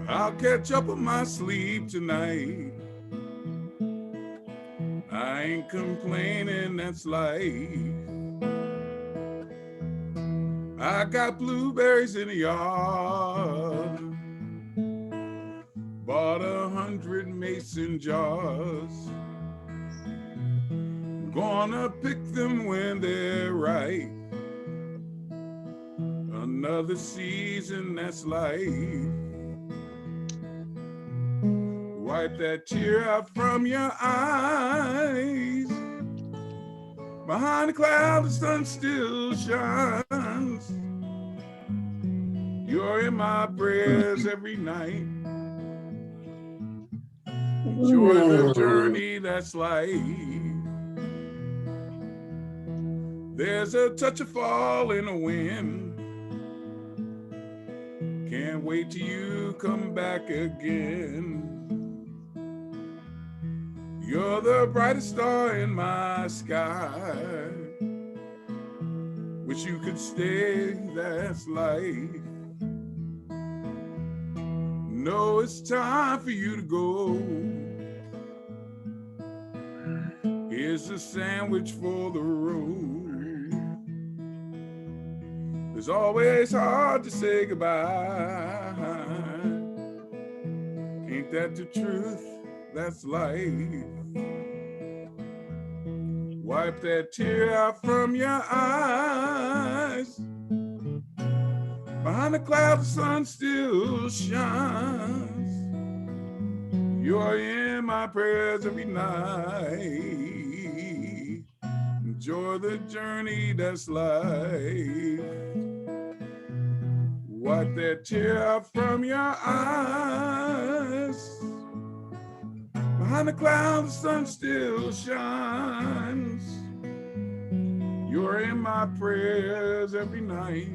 I'll catch up on my sleep tonight. I ain't complaining, that's life. I got blueberries in the yard. Bought 100 mason jars. Gonna pick them when they're ripe. Another season, that's life. Wipe that tear out from your eyes. Behind the cloud, the sun still shines. You're in my prayers every night. Enjoy the journey, that's life. There's a touch of fall in the wind. Can't wait till you come back again. You're the brightest star in my sky. Wish you could stay, that's life. No, it's time for you to go. Here's a sandwich for the road. It's always hard to say goodbye. Ain't that the truth? That's life. Wipe that tear out from your eyes. Behind the cloud, the sun still shines. You're in my prayers every night. Enjoy the journey, that's life. Wipe that tear out from your eyes. Behind the clouds, the sun still shines. You're in my prayers every night.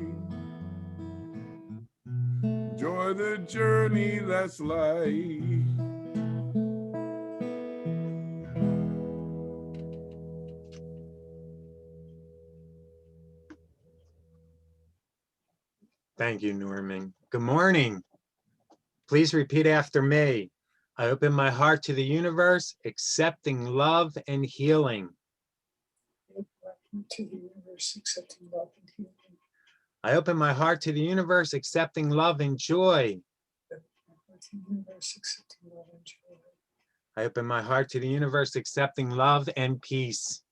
Enjoy the journey, that's life. Thank you, Norman. Good morning. Please repeat after me. I open my heart to the universe, accepting love and healing. To the universe, accepting love and healing. I open my heart to the universe, accepting love and joy. I open my heart to the universe, accepting love and peace.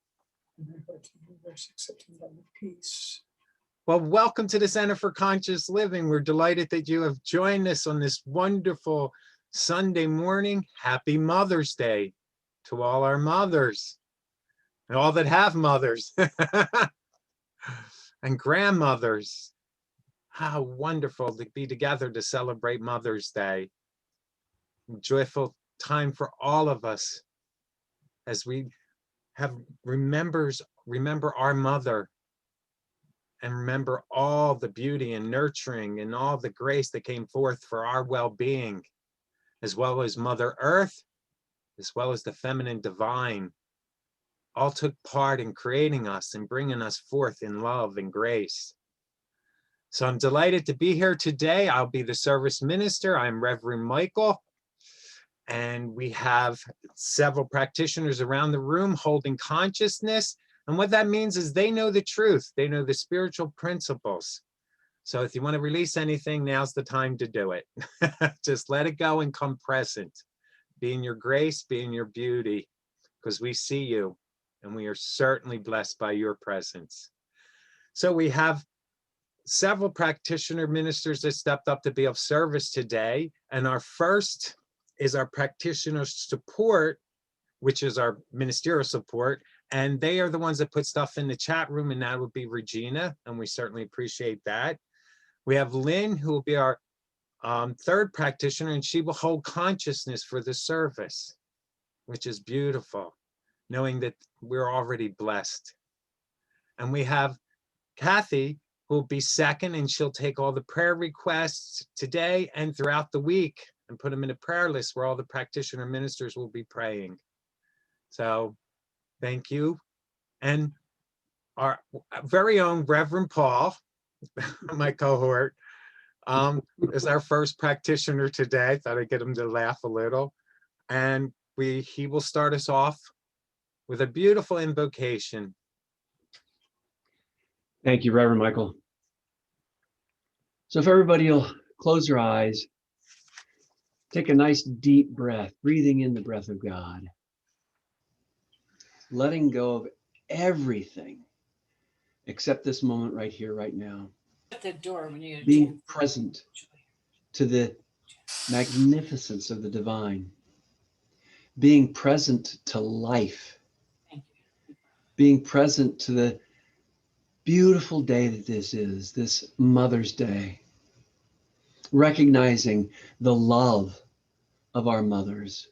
Well, welcome to the Center for Conscious Living. We're delighted that you have joined us on this wonderful Sunday morning. Happy Mother's Day to all our mothers and all that have mothers and grandmothers. How wonderful to be together to celebrate Mother's Day. A joyful time for all of us as we have remember our mother and remember all the beauty and nurturing and all the grace that came forth for our well-being, as well as Mother Earth, as well as the feminine divine, all took part in creating us and bringing us forth in love and grace. So I'm delighted to be here today. I'll be the service minister. I'm Reverend Michael, and we have several practitioners around the room holding consciousness. And what that means is they know the truth. They know the spiritual principles. So if you want to release anything, now's the time to do it. Just let it go and come present. Be in your grace, be in your beauty, because we see you and we are certainly blessed by your presence. So we have several practitioner ministers that stepped up to be of service today. And our first is our practitioner support, which is our ministerial support. And they are the ones that put stuff in the chat room, and that would be Regina, and we certainly appreciate that. We have Lynn, who will be our third practitioner, and she will hold consciousness for the service, which is beautiful, knowing that we're already blessed. And we have Kathy, who will be second, and she'll take all the prayer requests today and throughout the week and put them in a prayer list where all the practitioner ministers will be praying. So thank you. And our very own Reverend Paul, my cohort, is our first practitioner today. Thought I'd get him to laugh a little. And he will start us off with a beautiful invocation. Thank you, Reverend Michael. So if everybody will close their eyes, take a nice deep breath, breathing in the breath of God, letting go of everything except this moment right here, right now. At the door when you Being present to the magnificence of the divine, being present to life, being present to the beautiful day that this is, this Mother's Day, recognizing the love of our mothers,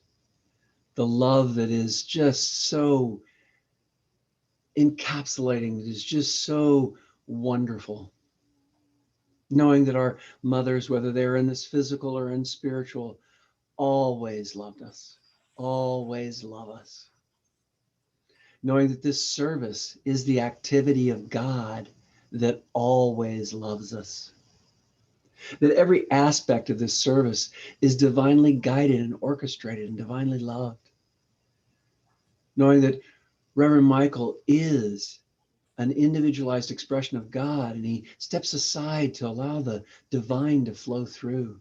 the love that is just so encapsulating, that is just so wonderful. Knowing that our mothers, whether they're in this physical or in spiritual, always loved us, always love us. Knowing that this service is the activity of God that always loves us. That every aspect of this service is divinely guided and orchestrated and divinely loved. Knowing that Reverend Michael is an individualized expression of God, and he steps aside to allow the divine to flow through.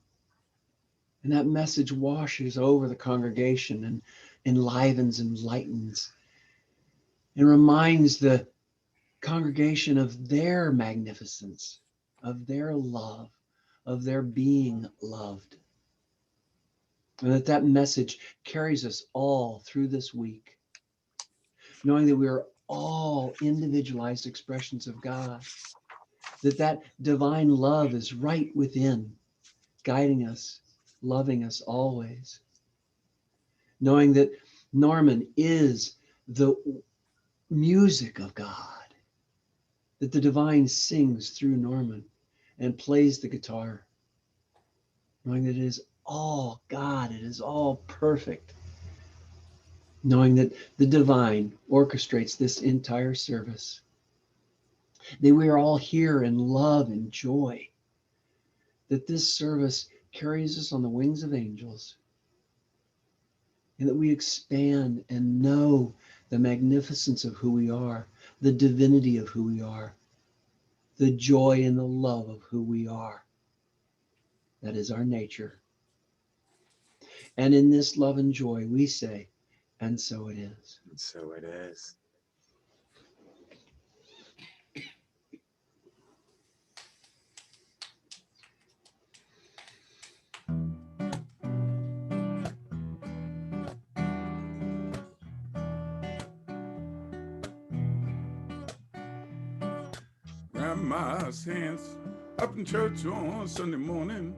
And that message washes over the congregation and enlivens and lightens and reminds the congregation of their magnificence, of their love, of their being loved. And that message carries us all through this week, knowing that we are all individualized expressions of God, that divine love is right within, guiding us, loving us always. Knowing that Norman is the music of God, that the divine sings through Norman and plays the guitar. Knowing that it is all God, it is all perfect. Knowing that the divine orchestrates this entire service. That we are all here in love and joy. That this service carries us on the wings of angels. And that we expand and know the magnificence of who we are, the divinity of who we are, the joy and the love of who we are. That is our nature. And in this love and joy, we say, and so it is. And so it is. Grandma's hands up in church on Sunday morning,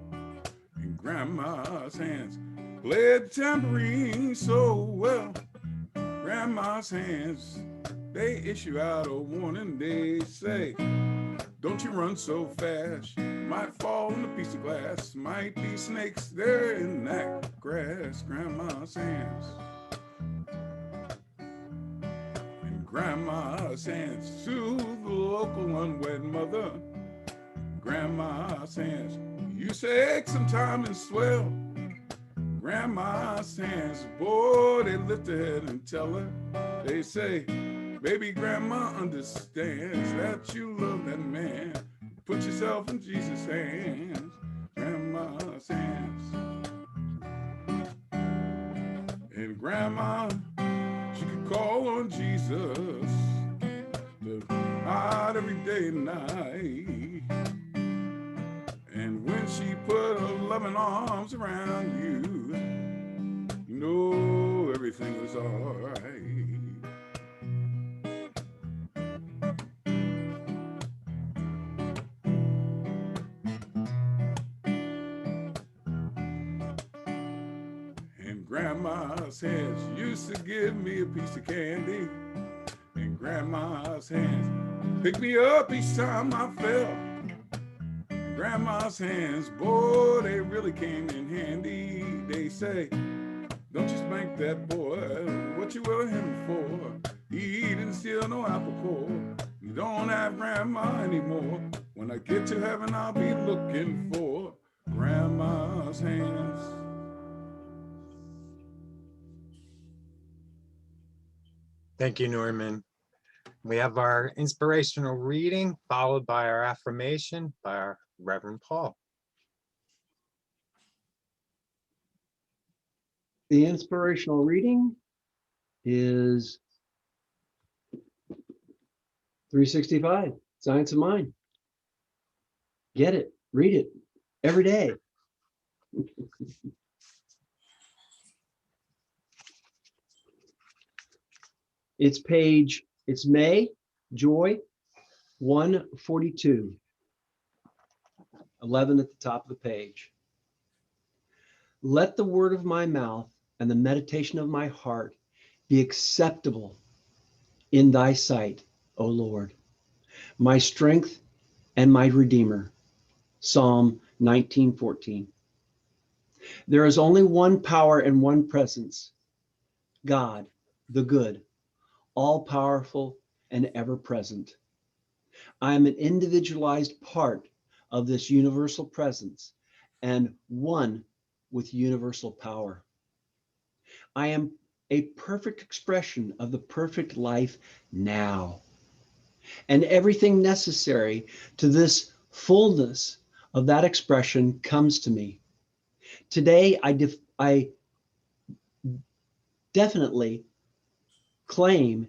and Grandma's hands played tambourine so well. Grandma's hands, they issue out a warning. They say, don't you run so fast, you might fall on a piece of glass. Might be snakes there in that grass. Grandma's hands, and Grandma's hands to the local unwed mother. Grandma's hands, you say ache sometime and swell. Grandma's hands, boy, they lift her head and tell her. They say, baby, Grandma understands that you love that man. Put yourself in Jesus' hands. Grandma's hands. And Grandma, she could call on Jesus out every day and night. And when she put her loving arms around you, you know everything was all right. And Grandma's hands used to give me a piece of candy. And Grandma's hands picked me up each time I fell. Grandma's hands, boy, they really came in handy. They say, don't you spank that boy, what you willing him for? He didn't steal no apple core. You don't have Grandma anymore. When I get to heaven, I'll be looking for Grandma's hands. Thank you, Norman. We have our inspirational reading followed by our affirmation by our Reverend Paul. The inspirational reading is 365, Science of Mind. Get it, read it every day. It's May, Joy 142, 11 at the top of the page. Let the word of my mouth and the meditation of my heart be acceptable in thy sight, O Lord, my strength and my redeemer. Psalm 19:14. There is only one power and one presence, God, the good, all powerful and ever present. I am an individualized part of this universal presence and one with universal power. I am a perfect expression of the perfect life now. And everything necessary to this fullness of that expression comes to me. Today, I definitely claim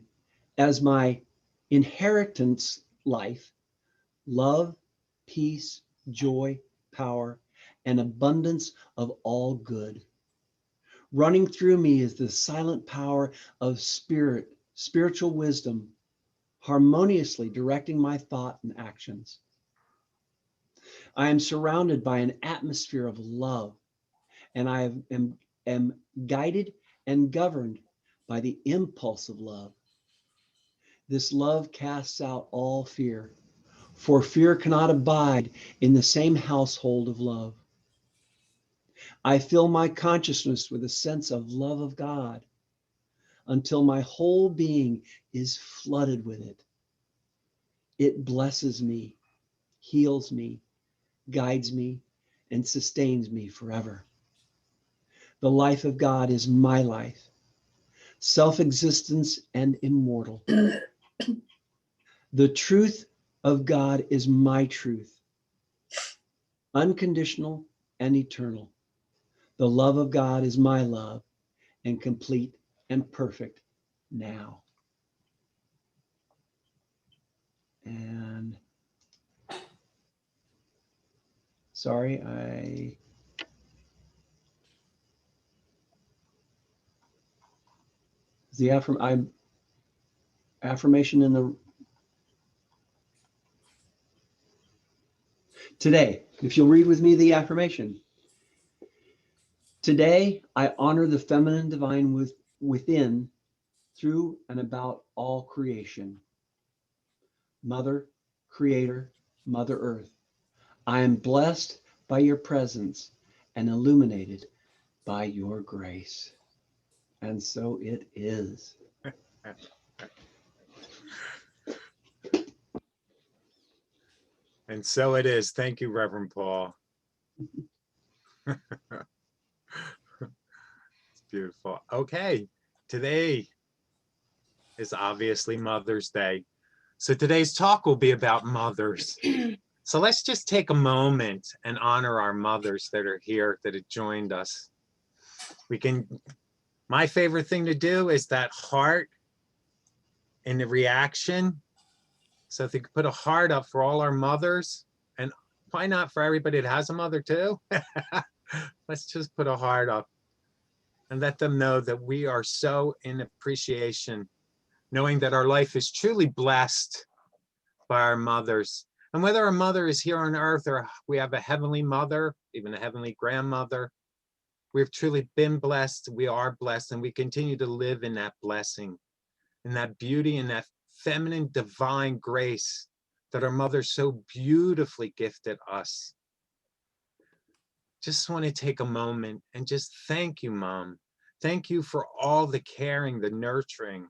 as my inheritance life love, peace, joy, power, and abundance of all good. Running through me is the silent power of spiritual wisdom, harmoniously directing my thought and actions. I am surrounded by an atmosphere of love, and I am guided and governed by the impulse of love. This love casts out all fear, for fear cannot abide in the same household of love. I fill my consciousness with a sense of love of God until my whole being is flooded with it. It blesses me, heals me, guides me, and sustains me forever. The life of God is my life, self-existence and immortal. The truth of God is my truth, unconditional and eternal. The love of God is my love, and complete and perfect now. And sorry, the affirmation in the today, if you'll read with me the affirmation. Today, I honor the feminine divine within, through, and about all creation. Mother, Creator, Mother Earth, I am blessed by your presence and illuminated by your grace. And so it is. And so it is. Thank you, Reverend Paul. It's beautiful. Okay, today is obviously Mother's Day. So today's talk will be about mothers. So let's just take a moment and honor our mothers that are here, that have joined us. My favorite thing to do is that heart in the reaction. So if you could put a heart up for all our mothers, and why not for everybody that has a mother too? Let's just put a heart up and let them know that we are so in appreciation, knowing that our life is truly blessed by our mothers. And whether our mother is here on earth or we have a heavenly mother, even a heavenly grandmother, we've truly been blessed, we are blessed, and we continue to live in that blessing, in that beauty, and that feminine divine grace that our mother so beautifully gifted us. Just want to take a moment and just thank you, Mom. Thank you for all the caring, the nurturing,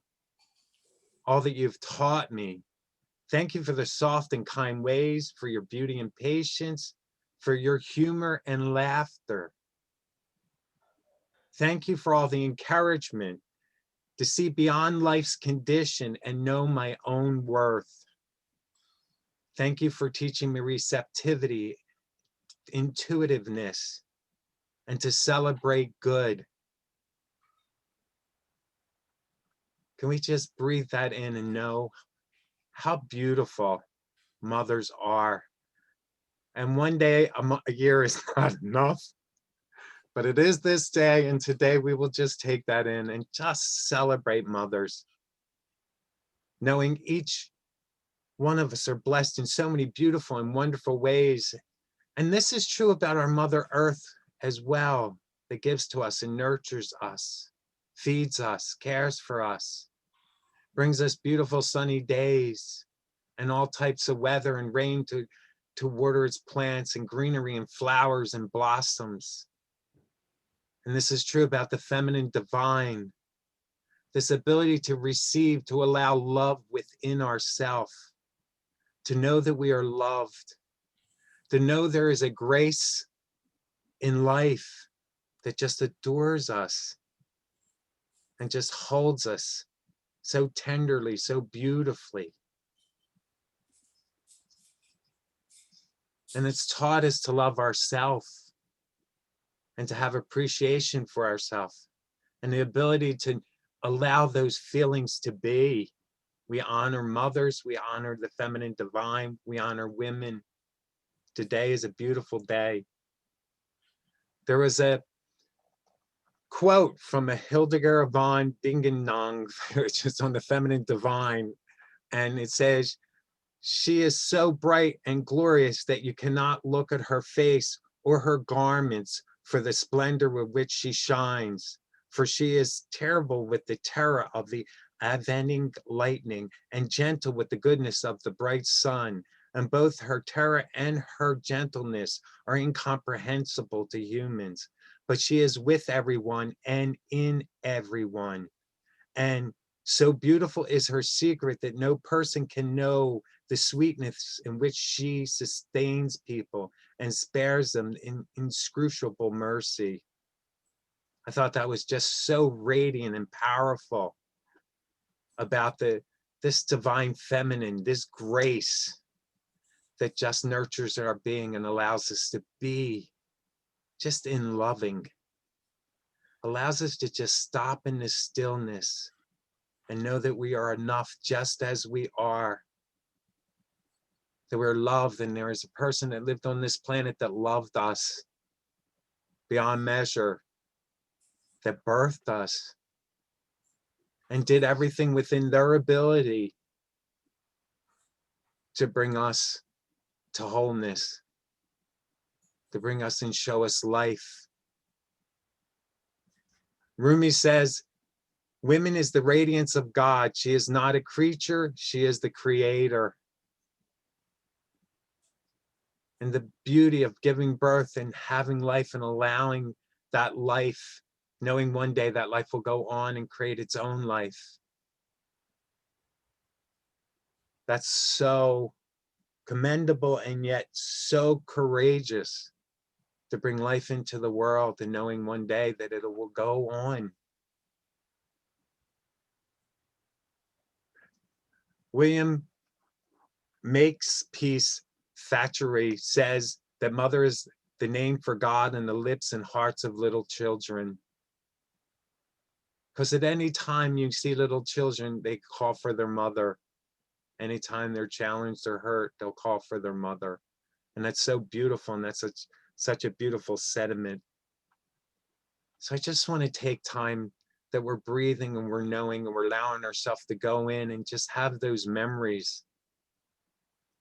all that you've taught me. Thank you for the soft and kind ways, for your beauty and patience. for your humor and laughter. Thank you for all the encouragement to see beyond life's condition and know my own worth. Thank you for teaching me receptivity, intuitiveness, and to celebrate good. Can we just breathe that in and know how beautiful mothers are? And one day a year is not enough, but it is this day, and today we will just take that in and just celebrate mothers, knowing each one of us are blessed in so many beautiful and wonderful ways. And this is true about our Mother Earth as well, that gives to us and nurtures us, feeds us, cares for us, brings us beautiful sunny days and all types of weather and rain to water its plants, and greenery and flowers and blossoms. And this is true about the feminine divine, this ability to receive, to allow love within ourselves, to know that we are loved, to know there is a grace in life that just adores us and just holds us so tenderly, so beautifully. And it's taught us to love ourselves and to have appreciation for ourselves and the ability to allow those feelings to be. We honor mothers, we honor the feminine divine, we honor women. Today is a beautiful day. There was a quote from a Hildegard von Bingen, which is on the feminine divine, and it says, "She is so bright and glorious that you cannot look at her face or her garments for the splendor with which she shines. For she is terrible with the terror of the avenging lightning, and gentle with the goodness of the bright sun. And both her terror and her gentleness are incomprehensible to humans. But she is with everyone and in everyone. And so beautiful is her secret that no person can know the sweetness in which she sustains people and spares them in inscrutable mercy." I thought that was just so radiant and powerful about this divine feminine, this grace that just nurtures our being and allows us to be just in loving, allows us to just stop in this stillness and know that we are enough just as we are, that we're loved, and there is a person that lived on this planet that loved us beyond measure, that birthed us and did everything within their ability to bring us to wholeness, to bring us and show us life. Rumi says, "Woman is the radiance of God. She is not a creature, she is the creator." And the beauty of giving birth and having life and allowing that life, knowing one day that life will go on and create its own life. That's so commendable and yet so courageous, to bring life into the world and knowing one day that it will go on. William Makepeace Thackeray says that mother is the name for God in the lips and hearts of little children. Because at any time you see little children, they call for their mother. Anytime they're challenged or hurt, they'll call for their mother. And that's so beautiful, and that's such a beautiful sentiment. So I just want to take time that we're breathing and we're knowing and we're allowing ourselves to go in and just have those memories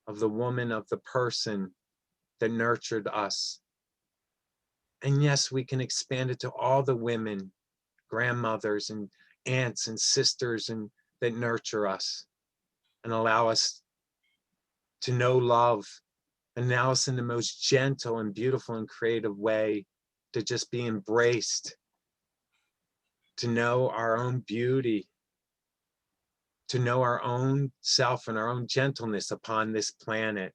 of the woman, of the person that nurtured us. And yes, we can expand it to all the women, grandmothers and aunts and sisters and that nurture us and allow us to know love, and allow us in the most gentle and beautiful and creative way to just be embraced, to know our own beauty, to know our own self and our own gentleness upon this planet.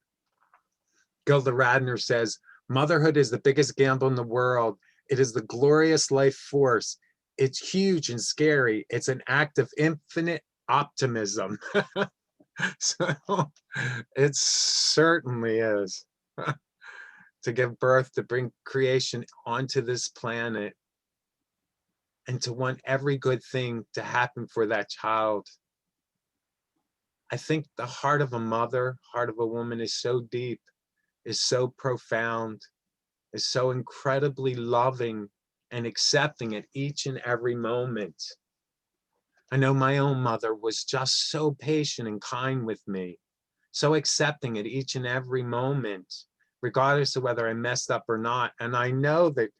Gilda Radner says, Motherhood is the biggest gamble in the world. It is the glorious life force. It's huge and scary. It's an act of infinite optimism. So it certainly is. To give birth, to bring creation onto this planet, and to want every good thing to happen for that child. I think the heart of a mother, heart of a woman is so deep, is so profound, is so incredibly loving and accepting at each and every moment. I know my own mother was just so patient and kind with me, so accepting at each and every moment, regardless of whether I messed up or not. And I know that,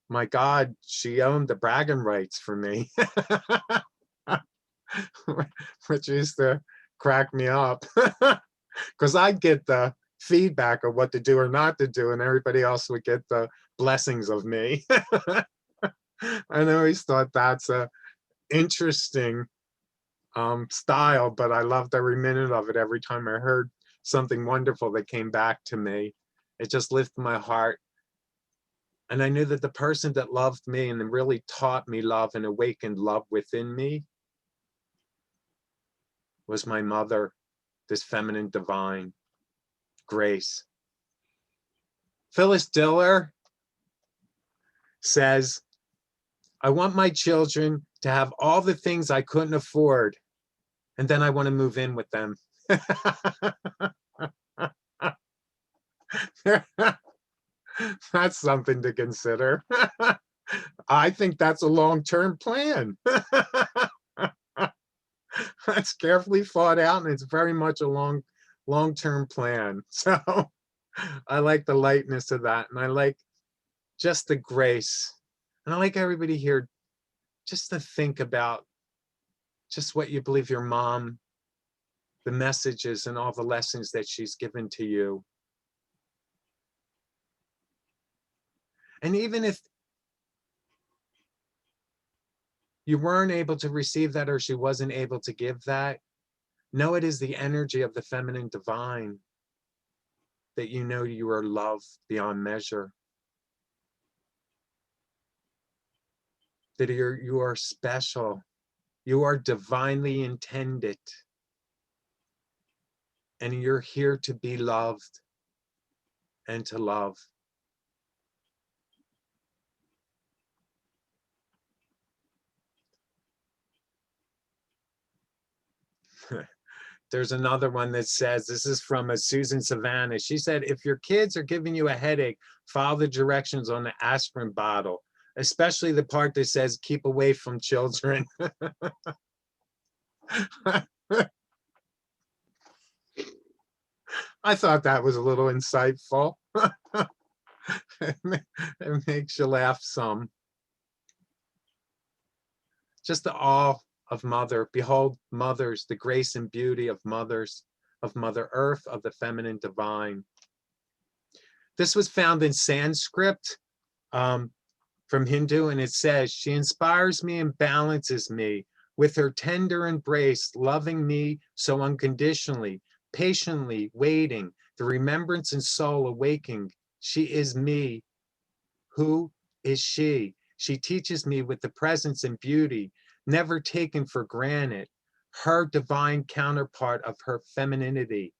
my God, she owned the bragging rights for me, which used to crack me up because I'd get the feedback of what to do or not to do, and everybody else would get the blessings of me. I always thought that's a interesting style, but I loved every minute of it. Every time I heard something wonderful that came back to me, it just lifted my heart. And I knew that the person that loved me and really taught me love and awakened love within me was my mother, this feminine divine grace. Phyllis Diller says, I want my children to have all the things I couldn't afford, and then I want to move in with them. That's something to consider. I think that's a long-term plan. That's carefully thought out, and it's very much a long-term plan. So I like the lightness of that, and I like just the grace. And I like everybody here just to think about just what you believe your mom, the messages and all the lessons that she's given to you. And even if you weren't able to receive that, or she wasn't able to give that, know it is the energy of the feminine divine that you know you are loved beyond measure. That you are special. You are divinely intended. And you're here to be loved and to love. There's another one that says, this is from a Susan Savannah. She said, if your kids are giving you a headache, follow the directions on the aspirin bottle, especially the part that says, keep away from children. I thought that was a little insightful. It makes you laugh some. Just the awe of mother. Behold, mothers, the grace and beauty of mothers, of Mother Earth, of the feminine divine. This was found in Sanskrit from Hindu, and it says, she inspires me and balances me with her tender embrace, loving me so unconditionally, patiently waiting, the remembrance and soul awaking. She is me. Who is she? She teaches me with the presence and beauty, never taken for granted, her divine counterpart of her femininity.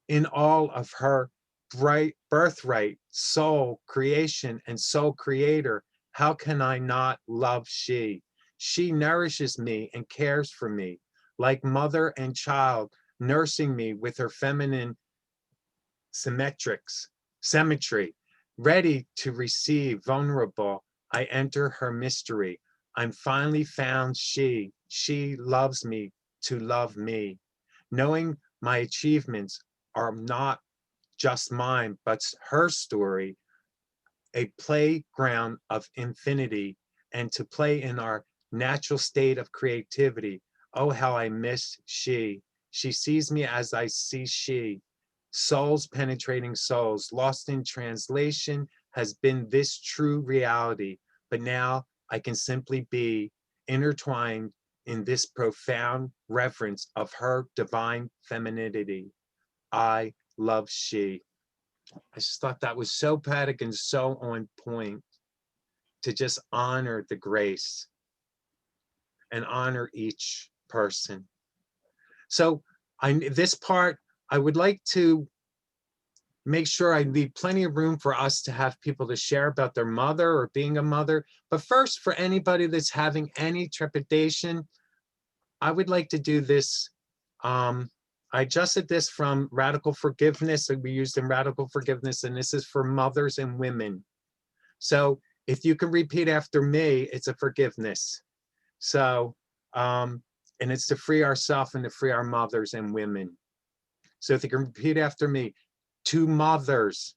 In all of her bright birthright, soul, creation, and soul creator, how can I not love she? She nourishes me and cares for me, like mother and child, nursing me with her feminine symmetry, ready to receive, vulnerable. I enter her mystery. I'm finally found she. She loves me to love me. Knowing my achievements are not just mine, but her story, a playground of infinity, and to play in our natural state of creativity. Oh, how I miss she. She sees me as I see she. Souls penetrating souls, lost in translation, has been this true reality. But now I can simply be intertwined in this profound reverence of her divine femininity. I love she. I just thought that was so poetic and so on point to just honor the grace and honor each person. So this part, I would like to make sure I leave plenty of room for us to have people to share about their mother or being a mother. But first, for anybody that's having any trepidation, I would like to do this. I adjusted this from Radical Forgiveness that we used in Radical Forgiveness, and this is for mothers and women. So if you can repeat after me, it's a forgiveness. So, and it's to free ourselves and to free our mothers and women. So if you can repeat after me, to mothers,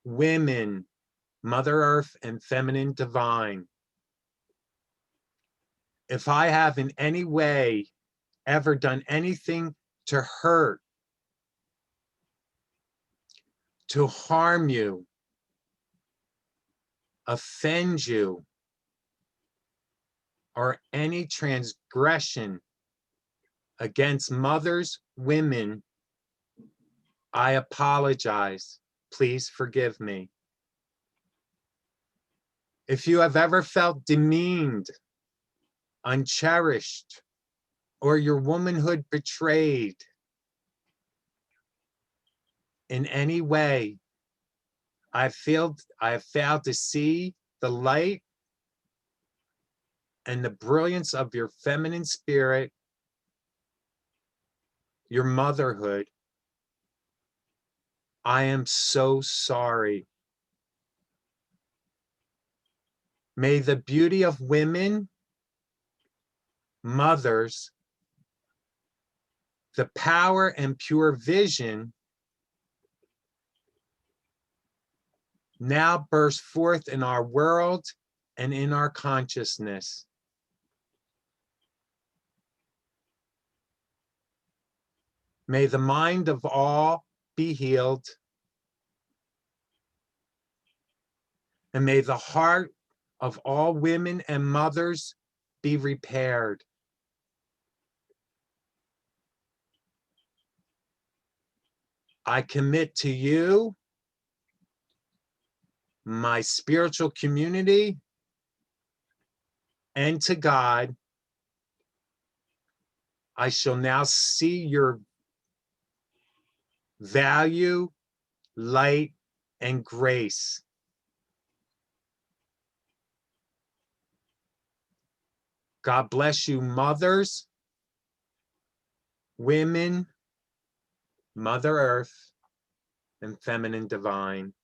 women, Mother Earth and feminine divine. If I have in any way ever done anything to hurt, to harm you, offend you, or any transgression against mothers, women, I apologize. Please forgive me. If you have ever felt demeaned, uncherished, or your womanhood betrayed in any way, I have failed to see the light and the brilliance of your feminine spirit, your motherhood. I am so sorry. May the beauty of women, mothers, the power and pure vision now burst forth in our world and in our consciousness. May the mind of all be healed, and may the heart of all women and mothers be repaired. I commit to you, my spiritual community, and to God. I shall now see your value, light, and grace. God bless you, mothers, women, Mother Earth, and feminine divine.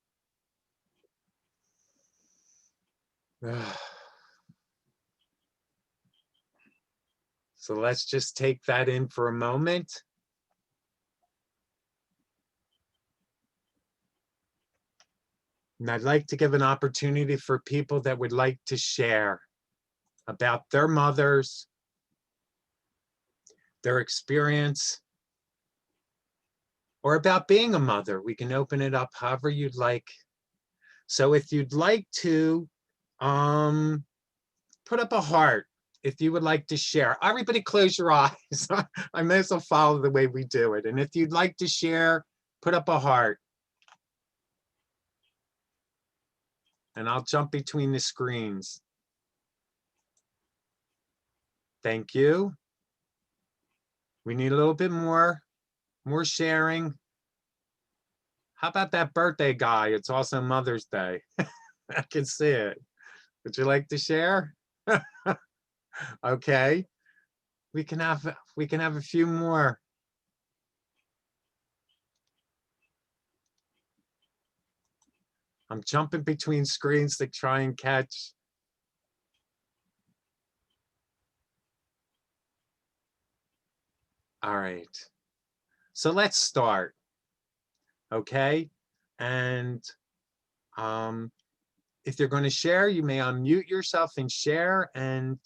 So let's just take that in for a moment. And I'd like to give an opportunity for people that would like to share about their mothers, their experience, or about being a mother. We can open it up however you'd like. So if you'd like to, put up a heart if you would like to share. Everybody close your eyes. I may as well follow the way we do it. And if you'd like to share, put up a heart. And I'll jump between the screens. Thank you. We need a little bit more sharing. How about that birthday guy? It's also Mother's Day. I can see it. Would you like to share? Okay. We can have a few more. I'm jumping between screens to try and catch. All right. So let's start. Okay. And if you're going to share, you may unmute yourself and share. And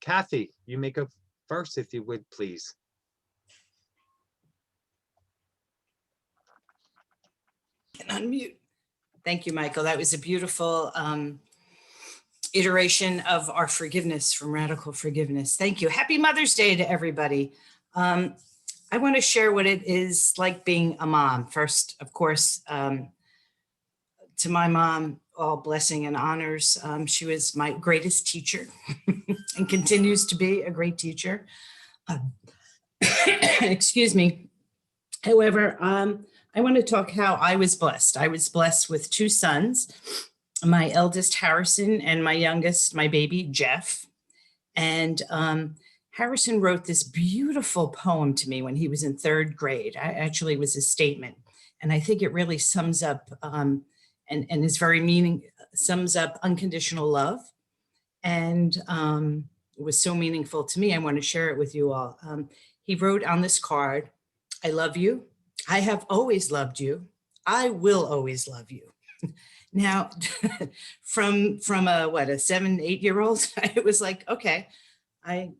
Kathy, you may go first if you would, please. Can unmute. Thank you, Michael. That was a beautiful iteration of our forgiveness from Radical Forgiveness. Thank you. Happy Mother's Day to everybody. I want to share what it is like being a mom. First, of course, to my mom, all blessing and honors. She was my greatest teacher and continues to be a great teacher. Uh, excuse me. However, I want to talk how I was blessed. I was blessed with two sons, my eldest Harrison and my youngest, my baby Jeff. And Harrison wrote this beautiful poem to me when he was in third grade. Actually, it was a statement. And I think it really sums up and is very sums up unconditional love. And it was so meaningful to me. I want to share it with you all. He wrote on this card, I love you. I have always loved you. I will always love you. Now, from a 7-8-year-old, it was like, okay, I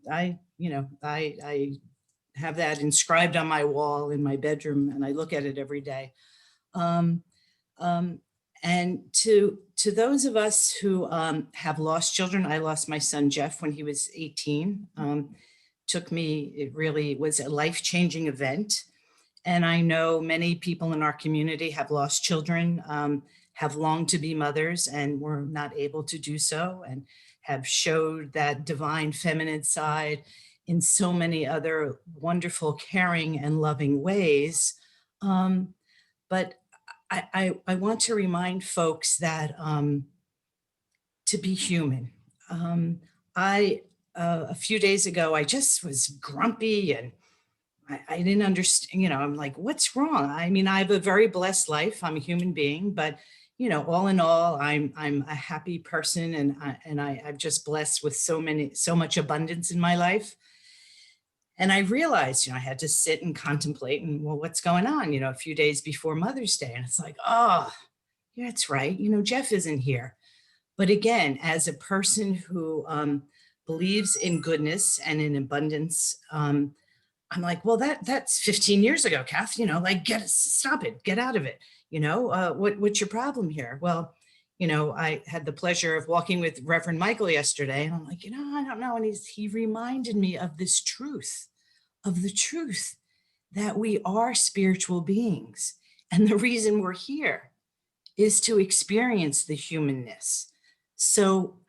have that inscribed on my wall in my bedroom, and I look at it every day. And to those of us who have lost children, I lost my son Jeff when he was 18. It really was a life-changing event. And I know many people in our community have lost children, have longed to be mothers and were not able to do so, and have showed that divine feminine side in so many other wonderful, caring, and loving ways. But I want to remind folks that to be human. A few days ago, I just was grumpy and I didn't understand, I'm like, what's wrong? I mean, I have a very blessed life. I'm a human being, but all in all, I'm a happy person, and I'm just blessed with so much abundance in my life. And I realized, I had to sit and contemplate and, well, what's going on, a few days before Mother's Day. And it's like, oh, yeah, that's right. Jeff isn't here. But again, as a person who believes in goodness and in abundance, I'm like, well, that's 15 years ago, Kath, stop it, get out of it. What's your problem here? Well, I had the pleasure of walking with Reverend Michael yesterday, and I'm like, I don't know. And he reminded me of this truth, that we are spiritual beings. And the reason we're here is to experience the humanness. So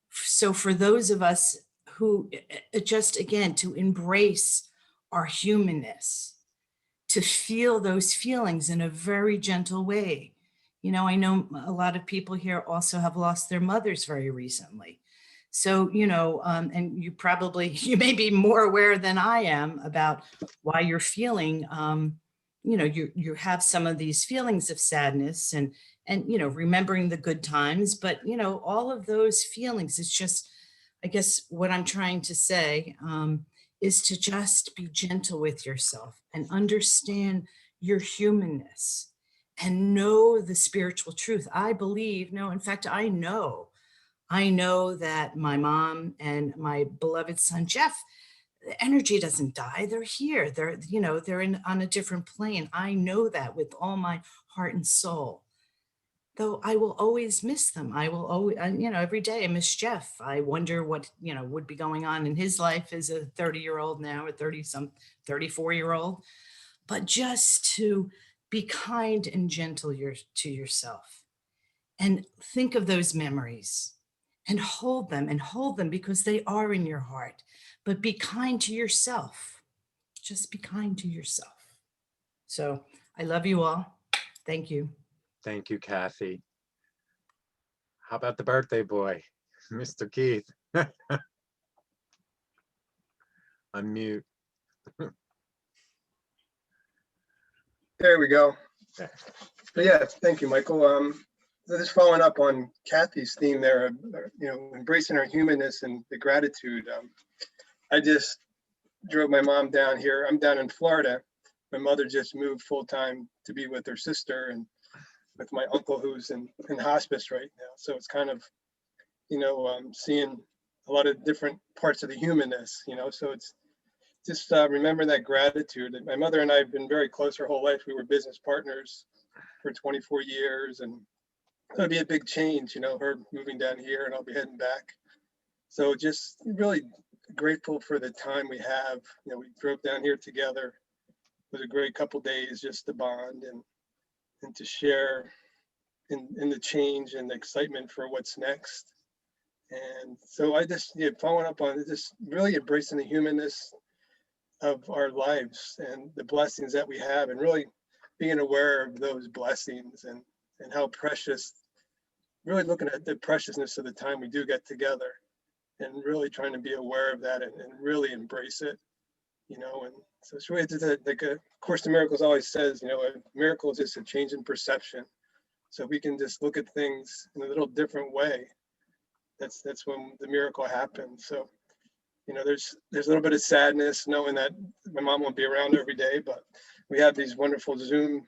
for those of us who just, again, to embrace our humanness, to feel those feelings in a very gentle way. I know a lot of people here also have lost their mothers very recently. So, and you may be more aware than I am about why you're feeling, you have some of these feelings of sadness and, remembering the good times, but, all of those feelings, it's just, I guess what I'm trying to say, is to just be gentle with yourself and understand your humanness and know the spiritual truth. I believe, no, in fact, I know that my mom and my beloved son, Jeff, the energy doesn't die. They're here. They're on a different plane. I know that with all my heart and soul. Though I will always miss them. I will always, every day I miss Jeff. I wonder what, would be going on in his life as a 30-year-old now, a 34-year-old. But just to be kind and gentle to yourself and think of those memories and hold them because they are in your heart. But be kind to yourself. Just be kind to yourself. So I love you all. Thank you. Thank you, Kathy. How about the birthday boy, Mr. Keith? Unmute. There we go. Yeah, thank you, Michael. Just following up on Kathy's theme there, embracing our humanness and the gratitude. I just drove my mom down here. I'm down in Florida. My mother just moved full-time to be with her sister and with my uncle who's in hospice right now. So it's kind of, seeing a lot of different parts of the humanness, so it's just remember that gratitude. My mother and I have been very close her whole life. We were business partners for 24 years, and it'll be a big change, her moving down here and I'll be heading back. So just really grateful for the time we have. We drove down here together. was a great couple days just to bond and to share in the change and the excitement for what's next. And so I just, yeah, following up on it, just really embracing the humanness of our lives and the blessings that we have, and really being aware of those blessings and how precious, really looking at the preciousness of the time we do get together, and really trying to be aware of that and really embrace it, you know. And so it's really like a Course in Miracles always says, you know, a miracle is just a change in perception. So we can just look at things in a little different way. That's when the miracle happens. So, you know, there's a little bit of sadness knowing that my mom won't be around every day, but we have these wonderful Zoom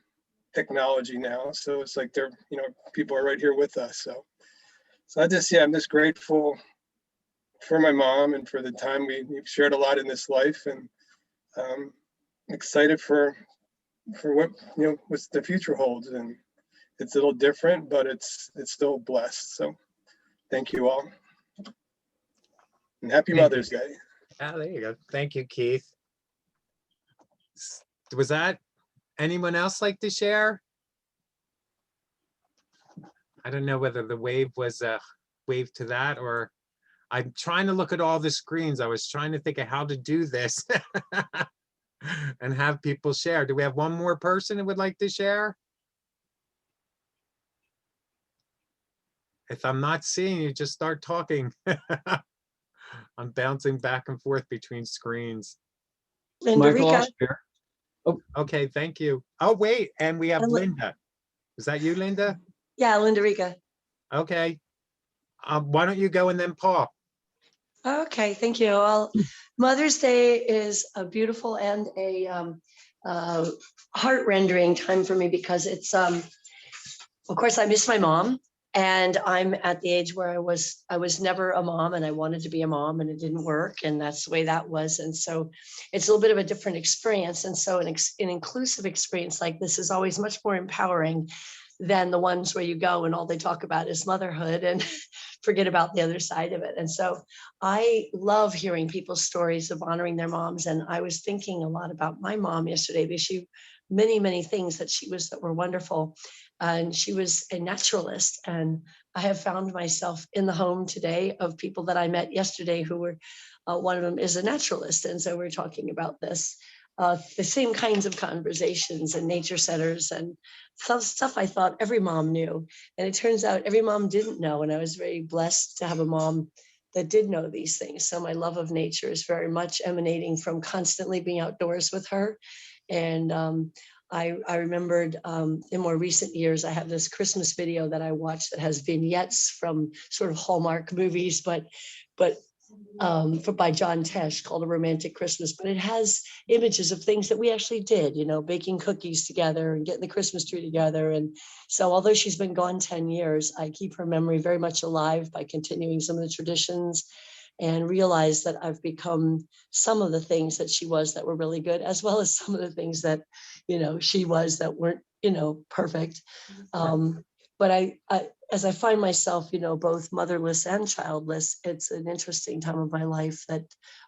technology now. So it's like they're, you know, people are right here with us. So I just, yeah, I'm just grateful for my mom and for the time we've shared a lot in this life, and excited for what, you know, what the future holds. And it's a little different, but it's still blessed. So thank you all, and happy Thank Mother's you. Day. Ah, there you go. Thank you, Keith. Was that anyone else like to share? I don't know whether the wave was a wave to that, or I'm trying to look at all the screens. I was trying to think of how to do this and have people share. Do we have one more person who would like to share? If I'm not seeing you, just start talking. I'm bouncing back and forth between screens. Linda Michael, I'll Rica. share. Okay, thank you. Oh, wait, and we have And Linda. Is that you, Linda? Yeah, Linda Rica. Okay. Why don't you go and then Paul? Okay, thank you. Well, Mother's Day is a beautiful and a heart-rendering time for me, because it's, of course, I miss my mom, and I'm at the age where I was never a mom, and I wanted to be a mom, and it didn't work, and that's the way that was. And so it's a little bit of a different experience. And so an inclusive experience like this is always much more empowering than the ones where you go and all they talk about is motherhood and forget about the other side of it. And so I love hearing people's stories of honoring their moms. And I was thinking a lot about my mom yesterday, because she, many things that she was that were wonderful. And she was a naturalist. And I have found myself in the home today of people that I met yesterday who were, one of them is a naturalist. And so we're talking about this. The same kinds of conversations and nature centers and some stuff I thought every mom knew. And it turns out every mom didn't know. And I was very blessed to have a mom that did know these things. So my love of nature is very much emanating from constantly being outdoors with her. And I remembered in more recent years, I have this Christmas video that I watched that has vignettes from sort of Hallmark movies, but by John Tesh, called A Romantic Christmas, but it has images of things that we actually did, you know, baking cookies together and getting the Christmas tree together. And so although she's been gone 10 years, I keep her memory very much alive by continuing some of the traditions, and realize that I've become some of the things that she was that were really good, as well as some of the things that, you know, she was that weren't, you know, perfect. But as I find myself, you know, both motherless and childless, it's an interesting time of my life that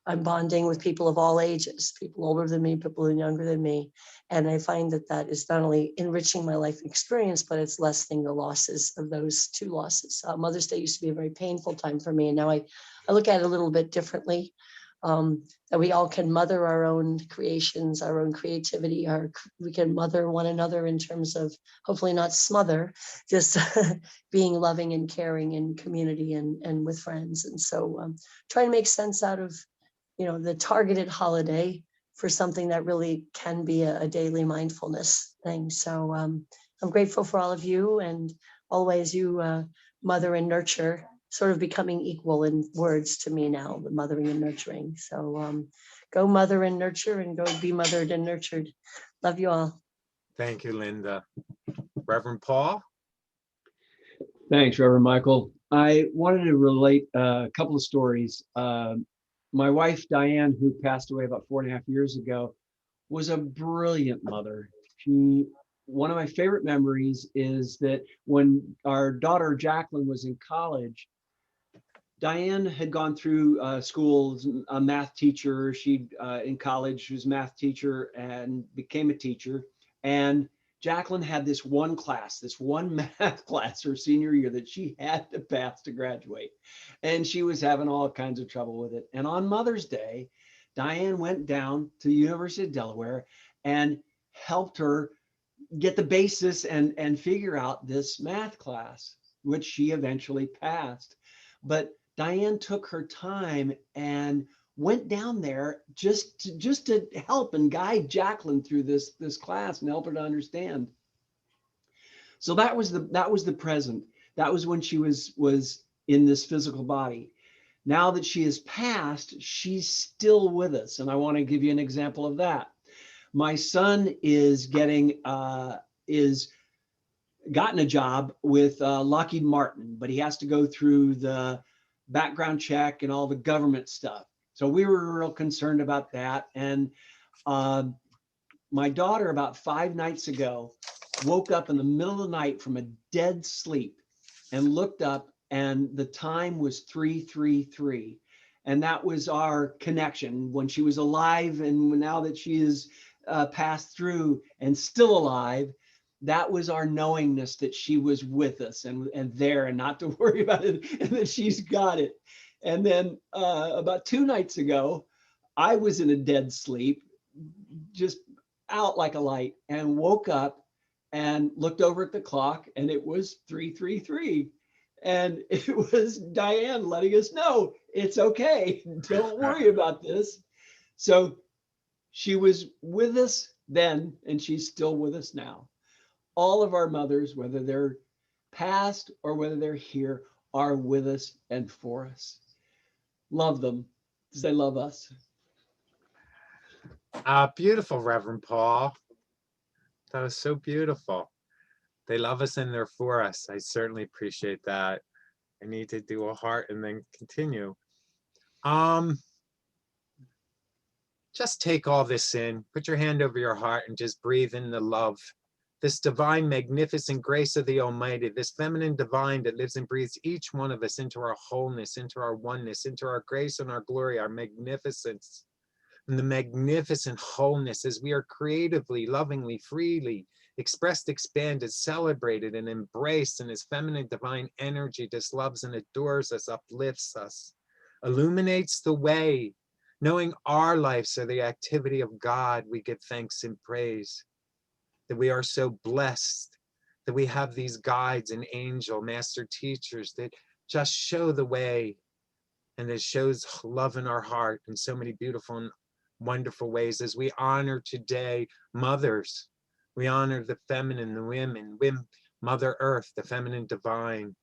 I'm bonding with people of all ages, people older than me, people younger than me. And I find that that is not only enriching my life experience, but it's lessening the losses of those two losses. Mother's Day used to be a very painful time for me. And now I look at it a little bit differently. That we all can mother our own creations, our own creativity, we can mother one another in terms of hopefully not smother, just being loving and caring in community and with friends. And so trying to make sense out of, you know, the targeted holiday for something that really can be a daily mindfulness thing. So I'm grateful for all of you, and always you mother and nurture, sort of becoming equal in words to me now, the mothering and nurturing. So go mother and nurture, and go be mothered and nurtured. Love you all. Thank you, Linda. Reverend Paul? Thanks, Reverend Michael. I wanted to relate a couple of stories. My wife, Diane, who passed away about 4.5 years ago, was a brilliant mother. One of my favorite memories is that when our daughter Jacqueline was in college, Diane had gone through school as a math teacher. She in college, she was a math teacher and became a teacher. And Jacqueline had this one class, this one math class her senior year that she had to pass to graduate. And she was having all kinds of trouble with it. And on Mother's Day, Diane went down to the University of Delaware and helped her get the basis and figure out this math class, which she eventually passed. But Diane took her time and went down there just to help and guide Jacqueline through this class and help her to understand. So that was the present. That was when she was in this physical body. Now that she has passed, she's still with us, and I want to give you an example of that. My son is gotten a job with Lockheed Martin, but he has to go through the background check and all the government stuff. So we were real concerned about that. And my daughter, about 5 nights ago, woke up in the middle of the night from a dead sleep and looked up, and the time was 3:33. And that was our connection when she was alive. And now that she is passed through and still alive, that was our knowingness that she was with us and there, and not to worry about it, and that she's got it. And then about 2 nights ago, I was in a dead sleep, just out like a light, and woke up and looked over at the clock, and it was 3:33. And it was Diane letting us know it's okay. Don't worry about this. So she was with us then, and she's still with us now. All of our mothers, whether they're past or whether they're here, are with us and for us. Love them because they love us. Beautiful, Reverend Paul. That was so beautiful. They love us and they're for us. I certainly appreciate that. I need to do a heart and then continue. Just take all this in, put your hand over your heart and just breathe in the love. This divine, magnificent grace of the Almighty, this feminine divine that lives and breathes each one of us into our wholeness, into our oneness, into our grace and our glory, our magnificence. And the magnificent wholeness as we are creatively, lovingly, freely expressed, expanded, celebrated, and embraced in his feminine divine energy, just loves and adores us, uplifts us, illuminates the way. Knowing our lives are the activity of God, we give thanks and praise that we are so blessed, that we have these guides and angel master teachers that just show the way, and it shows love in our heart in so many beautiful and wonderful ways. As we honor today mothers, we honor the feminine, the women, Mother Earth, the feminine divine,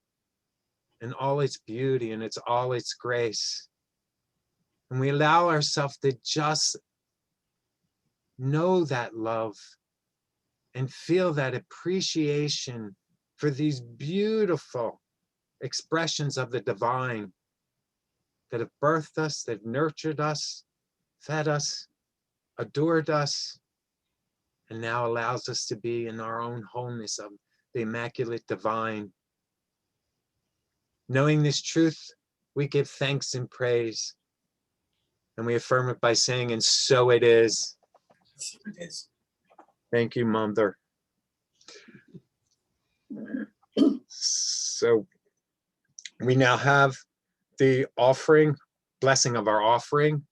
and all its beauty and all its grace. And we allow ourselves to just know that love and feel that appreciation for these beautiful expressions of the divine that have birthed us, that nurtured us, fed us, adored us, and now allows us to be in our own wholeness of the immaculate divine. Knowing this truth, we give thanks and praise, and we affirm it by saying, and so it is. So it is. Thank you, Mother. So we now have the offering, blessing of our offering,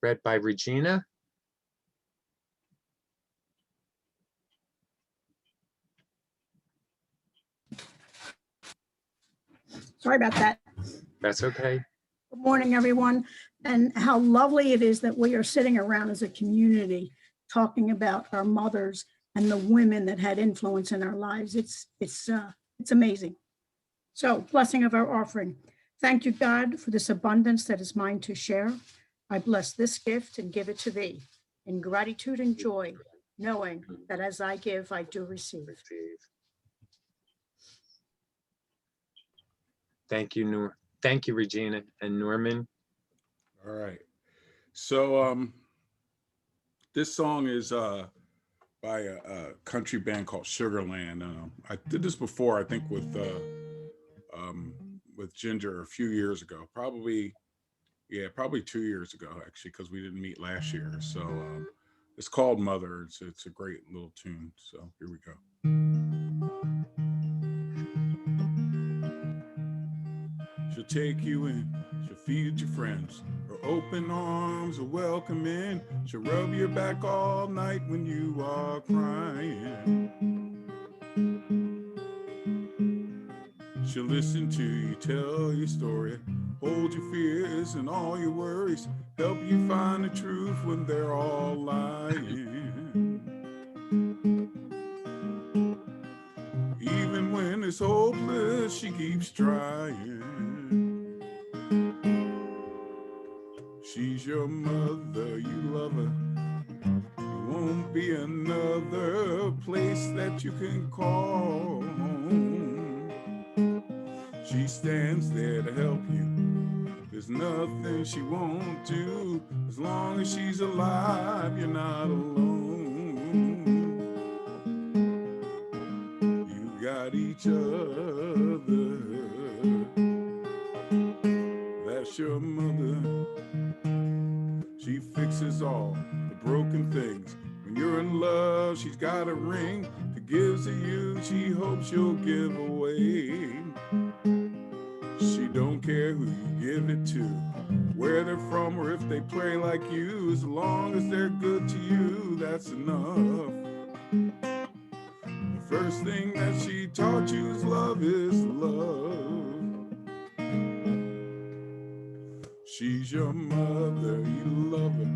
read by Regina. Sorry about that. That's okay. Good morning, everyone. And how lovely it is that we are sitting around as a community talking about our mothers and the women that had influence in our lives. It's amazing. So, blessing of our offering. Thank you, God, for this abundance that is mine to share. I bless this gift and give it to thee in gratitude and joy, knowing that as I give, I do receive. Thank you, thank you, Regina and Norman. All right. So this song is by a country band called Sugarland. I did this before, I think, with with Ginger a few years ago, probably 2 years ago actually, because we didn't meet last year. So it's called Mother. It's a great little tune. So here we go. She'll take you in, she'll feed your friends. Her open arms will welcome in. She'll rub your back all night when you are crying. She'll listen to you tell your story, hold your fears and all your worries, help you find the truth when they're all lying. Even when it's hopeless, she keeps trying. She's your mother, you love her. There won't be another place that you can call home. She stands there to help you. There's nothing she won't do. As long as she's alive, you're not alone. You got each other. That's your mother. She fixes all the broken things. When you're in love, she's got a ring that gives to you. She hopes you'll give away. She don't care who you give it to, where they're from, or if they play like you. As long as they're good to you, that's enough. The first thing that she taught you is love is love. She's your mother, you love her.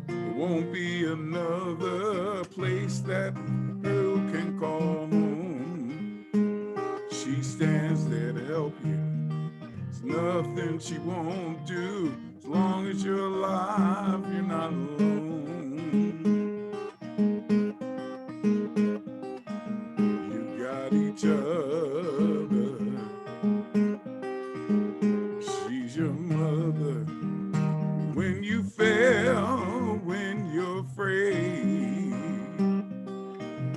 There won't be another place that you can call home. She stands there to help you. There's nothing she won't do. As long as you're alive, you're not alone. You got each other. She's your mother. When you fail, when you're afraid,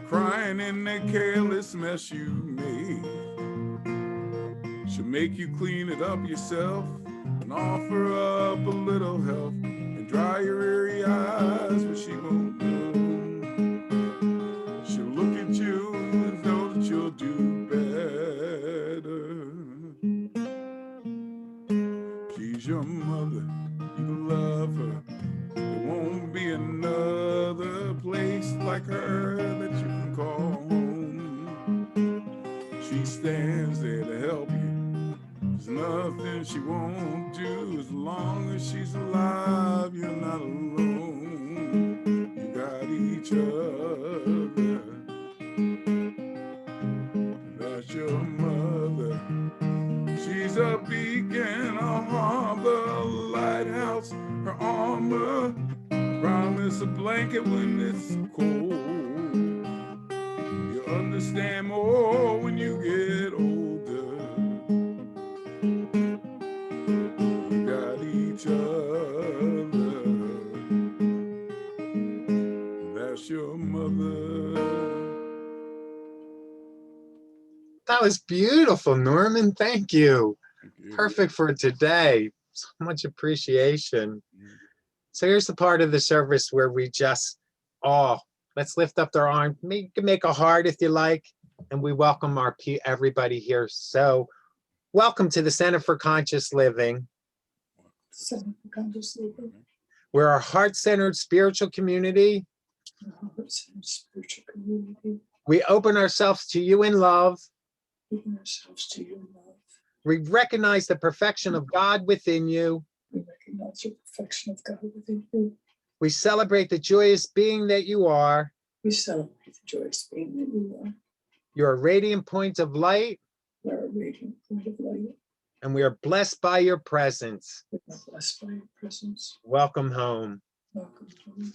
crying in that careless mess you made, she'll make you clean it up yourself and offer up a little help and dry your weary eyes, but she won't know. She'll look at you and know that you'll do better. She's your mother, you love her. There won't be another place like her that you can call home. She stands there to help you. There's nothing she won't do. As long as she's alive, you're not alone. You got each other. That's your mother. She's a beacon, a harbor, a lighthouse, her armor. Promise a blanket when it's cold. You understand more when you get older. You got each other. That's your mother. That was beautiful, Norman. Thank you. Thank you. Perfect for today. So much appreciation. So here's the part of the service where we just, let's lift up their arm. You can make a heart if you like, and we welcome everybody here. So welcome to the Center for Conscious Living. Center for Conscious Living. We're a heart-centered spiritual community. Heart-centered spiritual community. We open ourselves to you in love. Open ourselves to you in love. We recognize the perfection of God within you. We recognize the perfection of God within you. We celebrate the joyous being that you are. We celebrate the joyous being that you are. You're a radiant point of light. You're a radiant point of light. And we are blessed by your presence. We are blessed by your presence. Welcome home. Welcome home.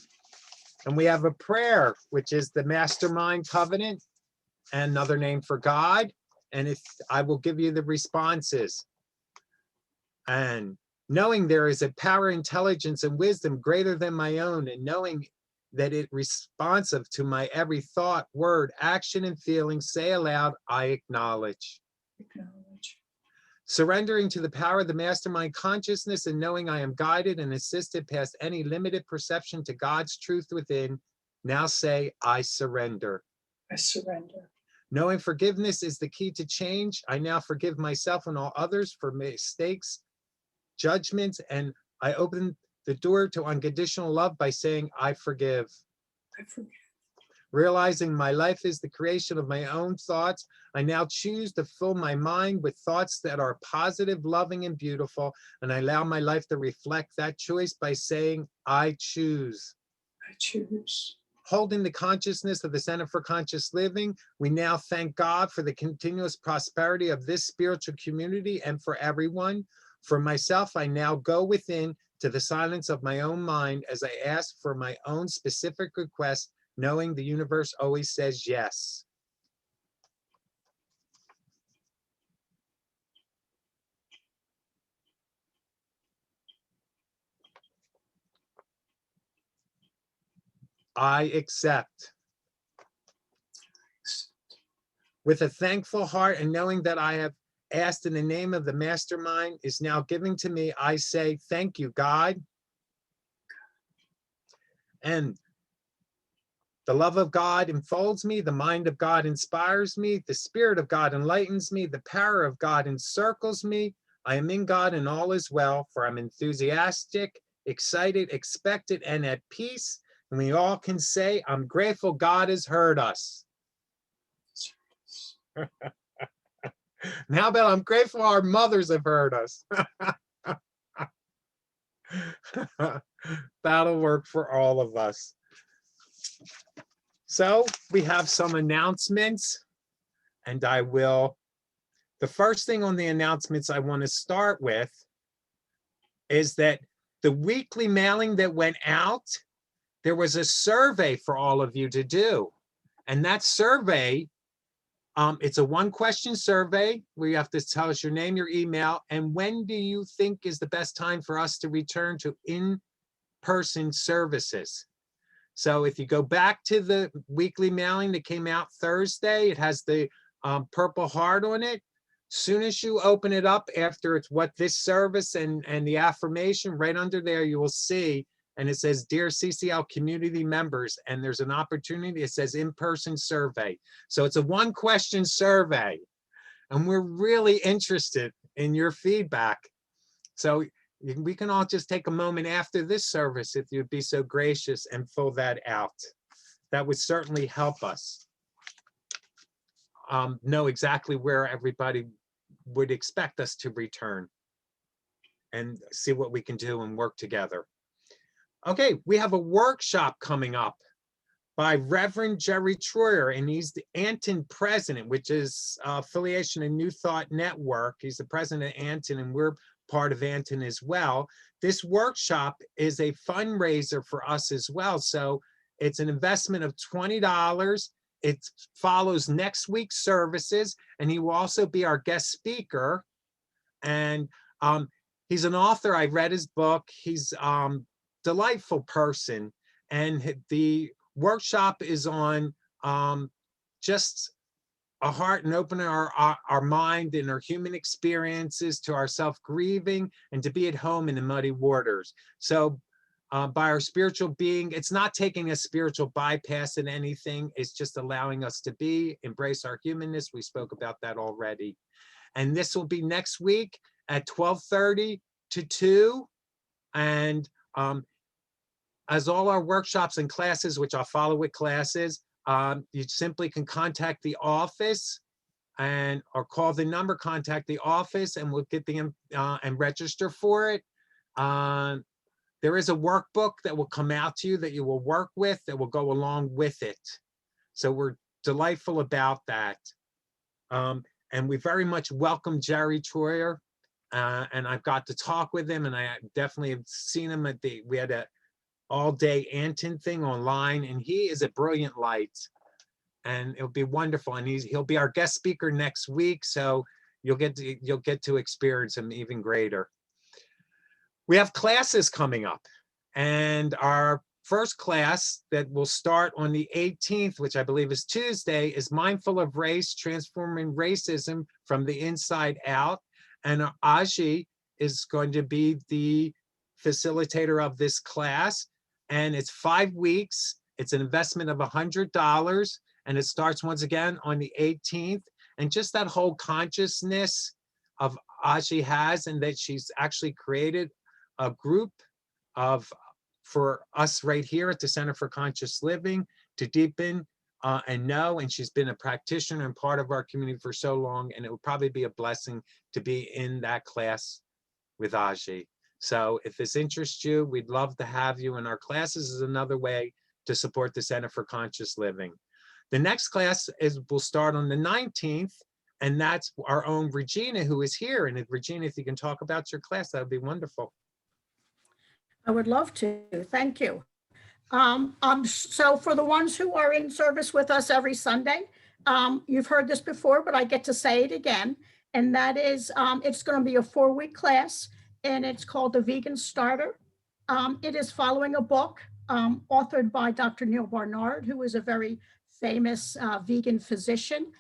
And we have a prayer, which is the Mastermind Covenant, and another name for God. And I will give you the responses. And knowing there is a power, intelligence, and wisdom greater than my own, and knowing that it responsive to my every thought, word, action, and feeling, say aloud, I acknowledge. Acknowledge. Surrendering to the power of the mastermind consciousness and knowing I am guided and assisted past any limited perception to God's truth within, now say, I surrender. I surrender. Knowing forgiveness is the key to change, I now forgive myself and all others for mistakes, judgments, and I open the door to unconditional love by saying, I forgive. I forgive. Realizing my life is the creation of my own thoughts, I now choose to fill my mind with thoughts that are positive, loving, and beautiful, and I allow my life to reflect that choice by saying, I choose. I choose. Holding the consciousness of the Center for Conscious Living, we now thank God for the continuous prosperity of this spiritual community and for everyone. For myself, I now go within to the silence of my own mind as I ask for my own specific request, knowing the universe always says yes. I accept. With a thankful heart and knowing that I have asked in the name of the mastermind is now giving to me, I say, thank you, God. And the love of God enfolds me, the mind of God inspires me, the spirit of God enlightens me, the power of God encircles me. I am in God and all is well, for I'm enthusiastic, excited, expectant, and at peace. And we all can say, I'm grateful God has heard us. Now that I'm grateful our mothers have heard us. That'll work for all of us. So we have some announcements, and the first thing on the announcements I want to start with is that the weekly mailing that went out, there was a survey for all of you to do. And that survey, it's a one-question survey where you have to tell us your name, your email, and when do you think is the best time for us to return to in-person services. So if you go back to the weekly mailing that came out Thursday, it has the purple heart on it. Soon as you open it up after it's what this service and the affirmation, right under there you will see, and it says, Dear CCL community members, and there's an opportunity, it says in-person survey. So it's a one-question survey, and we're really interested in your feedback. So we can all just take a moment after this service, if you'd be so gracious, and fill that out. That would certainly help us know exactly where everybody would expect us to return and see what we can do and work together. Okay, we have a workshop coming up by Reverend Jerry Troyer, and he's the Anton president, which is affiliation of New Thought Network. He's the president of Anton, and we're part of Anton as well. This workshop is a fundraiser for us as well. So it's an investment of $20. It follows next week's services, and he will also be our guest speaker. And he's an author. I read his book. He's delightful person, and the workshop is on just a heart and opening our mind and our human experiences to our self-grieving and to be at home in the muddy waters. So by our spiritual being, it's not taking a spiritual bypass in anything, it's just allowing us to be, embrace our humanness. We spoke about that already. And this will be next week at 12:30 to 2. And as all our workshops and classes, which I'll follow with classes, you simply can contact the office or call the number, contact the office, and we'll get the and register for it. There is a workbook that will come out to you that you will work with that will go along with it. So we're delightful about that. And we very much welcome Jerry Troyer. And I've got to talk with him, and I definitely have seen him we had a all-day Anton thing online, and he is a brilliant light, and it'll be wonderful. And he'll be our guest speaker next week, so you'll get to experience him even greater. We have classes coming up, and our first class that will start on the 18th, which I believe is Tuesday, is Mindful of Race, Transforming Racism from the Inside Out. And Aji is going to be the facilitator of this class. And it's 5 weeks. It's an investment of $100. And it starts once again on the 18th. And just that whole consciousness of Aji has, and that she's actually created a group for us right here at the Center for Conscious Living to deepen and know. And she's been a practitioner and part of our community for so long. And it would probably be a blessing to be in that class with Aji. So if this interests you, we'd love to have you in our classes. Is another way to support the Center for Conscious Living. The next class will start on the 19th, and that's our own Regina, who is here. And if, Regina, if you can talk about your class, that would be wonderful. I would love to. Thank you. So for the ones who are in service with us every Sunday, you've heard this before, but I get to say it again. And that is, it's going to be a 4-week class, and it's called The Vegan Starter. It is following a book authored by Dr. Neil Barnard, who is a very famous vegan physician.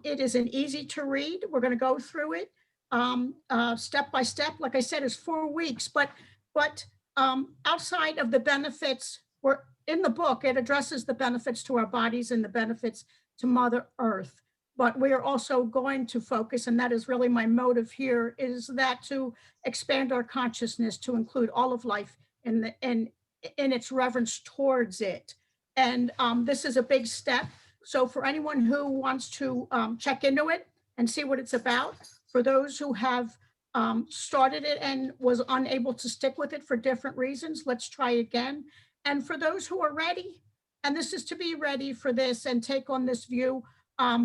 It is an easy to read. We're going to go through it step by step. Like I said, it's 4 weeks, but outside of the benefits, in the book, it addresses the benefits to our bodies and the benefits to Mother Earth. But we are also going to focus, and that is really my motive here, is that to expand our consciousness to include all of life in its reverence towards it. And this is a big step. So for anyone who wants to check into it and see what it's about, for those who have started it and was unable to stick with it for different reasons, let's try again. And for those who are ready, and this is to be ready for this and take on this view,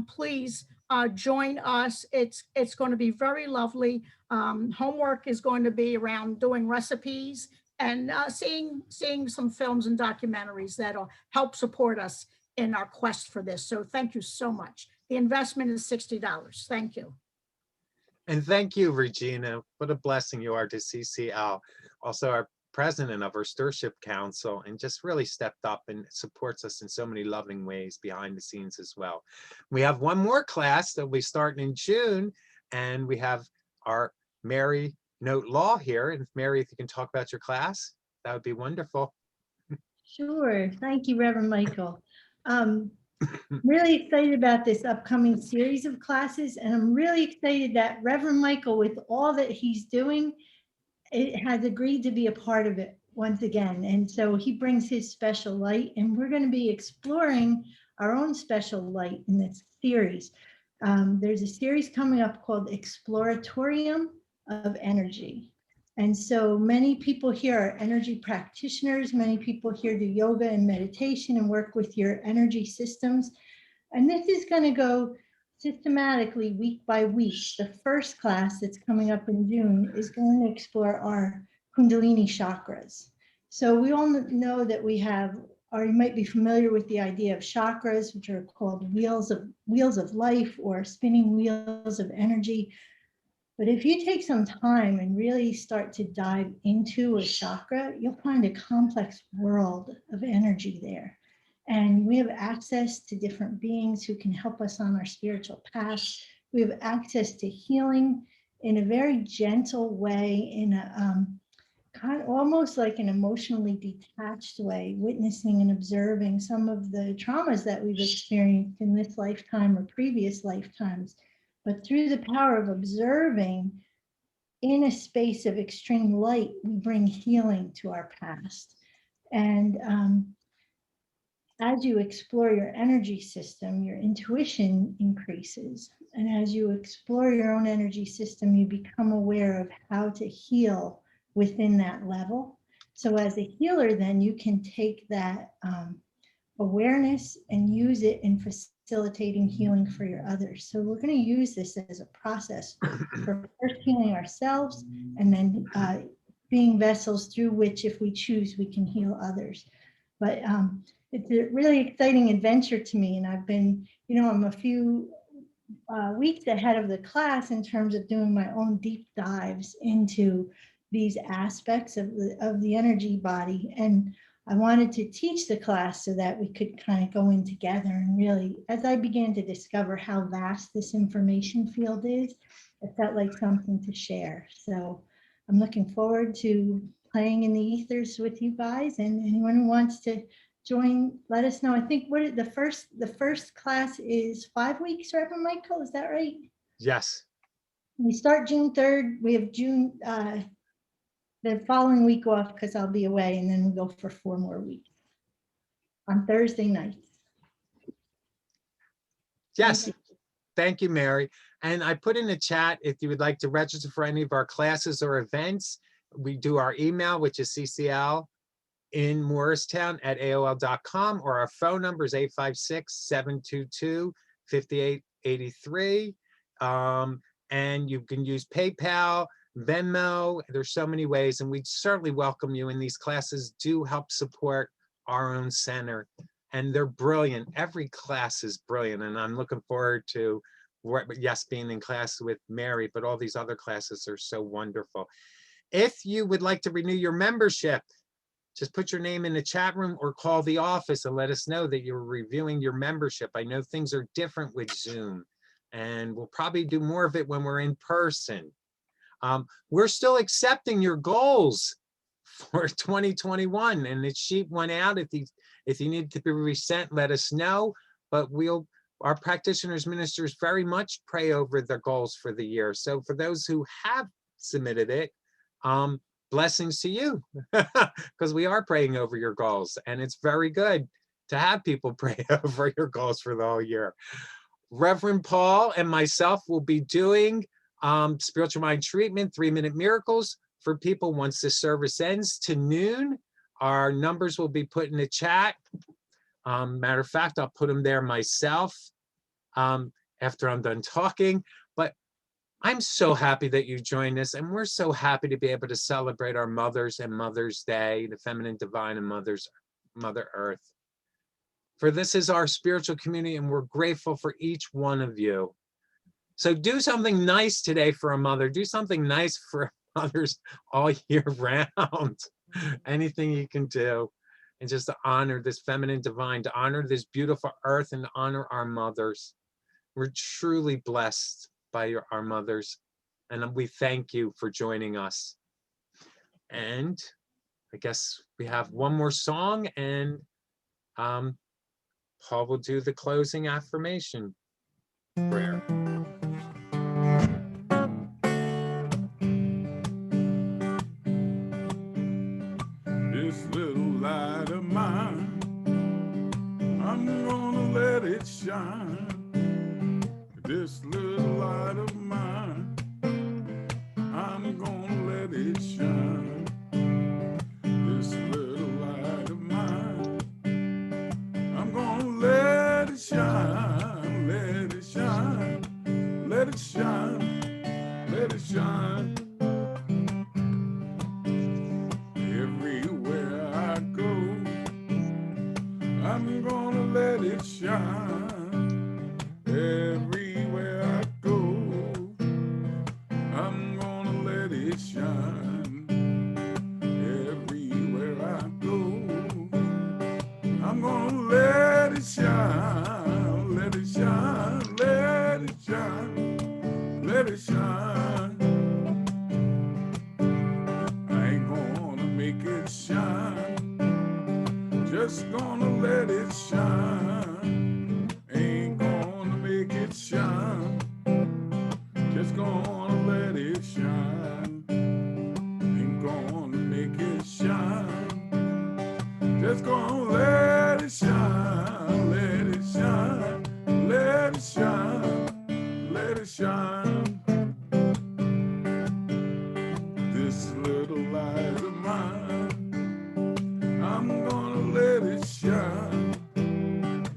please join us. It's going to be very lovely. Homework is going to be around doing recipes and seeing some films and documentaries that'll help support us in our quest for this. So thank you so much. The investment is $60. Thank you. And thank you, Regina. What a blessing you are to CCL. Also our president of our Stewardship Council, and just really stepped up and supports us in so many loving ways behind the scenes as well. We have one more class that we start in June, and we have our Mary Note Law here. And Mary, if you can talk about your class, that would be wonderful. Sure. Thank you, Reverend Michael. Really excited about this upcoming series of classes, and I'm really excited that Reverend Michael, with all that he's doing, it has agreed to be a part of it once again. And so he brings his special light, and we're going to be exploring our own special light in this series. There's a series coming up called Exploratorium of Energy. And so many people here are energy practitioners. Many people here do yoga and meditation and work with your energy systems. And this is going to go systematically week by week. The first class that's coming up in June is going to explore our Kundalini chakras. So we all know that we have, or you might be familiar with the idea of chakras, which are called wheels of life or spinning wheels of energy. But if you take some time and really start to dive into a chakra, you'll find a complex world of energy there. And we have access to different beings who can help us on our spiritual path. We have access to healing in a very gentle way, in a kind of almost like an emotionally detached way, witnessing and observing some of the traumas that we've experienced in this lifetime or previous lifetimes. But through the power of observing in a space of extreme light, we bring healing to our past. And as you explore your energy system, your intuition increases. And as you explore your own energy system, you become aware of how to heal within that level. So as a healer, then you can take that awareness and use it in facilitating healing for your others. So we're going to use this as a process for first healing ourselves, and then being vessels through which, if we choose, we can heal others. But it's a really exciting adventure to me, and I've been, I'm a few weeks ahead of the class in terms of doing my own deep dives into these aspects of the energy body. And I wanted to teach the class so that we could kind of go in together and really, as I began to discover how vast this information field is, it felt like something to share. So I'm looking forward to playing in the ethers with you guys, and anyone who wants to join, let us know. I think what the first class is 5 weeks, Reverend Michael, is that right? Yes. We start June 3rd. We have June, the following week off because I'll be away, and then we go for 4 more weeks on Thursday nights. Yes. Thank you, Mary. And I put in the chat, if you would like to register for any of our classes or events, we do our email, which is cclinmorristown@aol.com, or our phone number is 856-722-5883. And you can use PayPal, Venmo. There's so many ways, and we'd certainly welcome you. And these classes do help support our own center, and they're brilliant. Every class is brilliant, and I'm looking forward to, yes, being in class with Mary, but all these other classes are so wonderful. If you would like to renew your membership, just put your name in the chat room or call the office and let us know that you're reviewing your membership. I know things are different with Zoom, and we'll probably do more of it when we're in person. We're still accepting your goals for 2021, and the sheet went out. If you need to be resent, let us know. But our practitioners, ministers very much pray over their goals for the year. So for those who have submitted it, blessings to you, because we are praying over your goals, and it's very good to have people pray over your goals for the whole year. Reverend Paul and myself will be doing spiritual mind treatment, 3-minute miracles for people once the service ends to noon. Our numbers will be put in the chat. Matter of fact, I'll put them there myself after I'm done talking. But I'm so happy that you joined us, and we're so happy to be able to celebrate our mothers and Mother's Day, the feminine divine and Mother Earth. For this is our spiritual community, and we're grateful for each one of you. So do something nice today for a mother. Do something nice for mothers all year round. Anything you can do, and just to honor this feminine divine, to honor this beautiful earth, and to honor our mothers. We're truly blessed by our mothers, and we thank you for joining us. And I guess we have one more song, and Paul will do the closing affirmation prayer. This little light of mine, I'm gonna let it shine. This little light of mine, I'm gonna let it shine. This little light of mine, I'm gonna let it shine, let it shine, let it shine, let it shine. Everywhere I go, I'm gonna let it shine. Everywhere I go, I'm gonna let it shine. Everywhere I go, I'm gonna let it shine. Let it shine, let it shine, let it shine. I ain't gonna make it shine, just gonna let it shine. Ain't gonna make it shine, just gonna let it shine. Ain't gonna make it shine, just gonna let it shine, let it shine, let it shine, let it shine. This little light of mine, I'm gonna let it shine.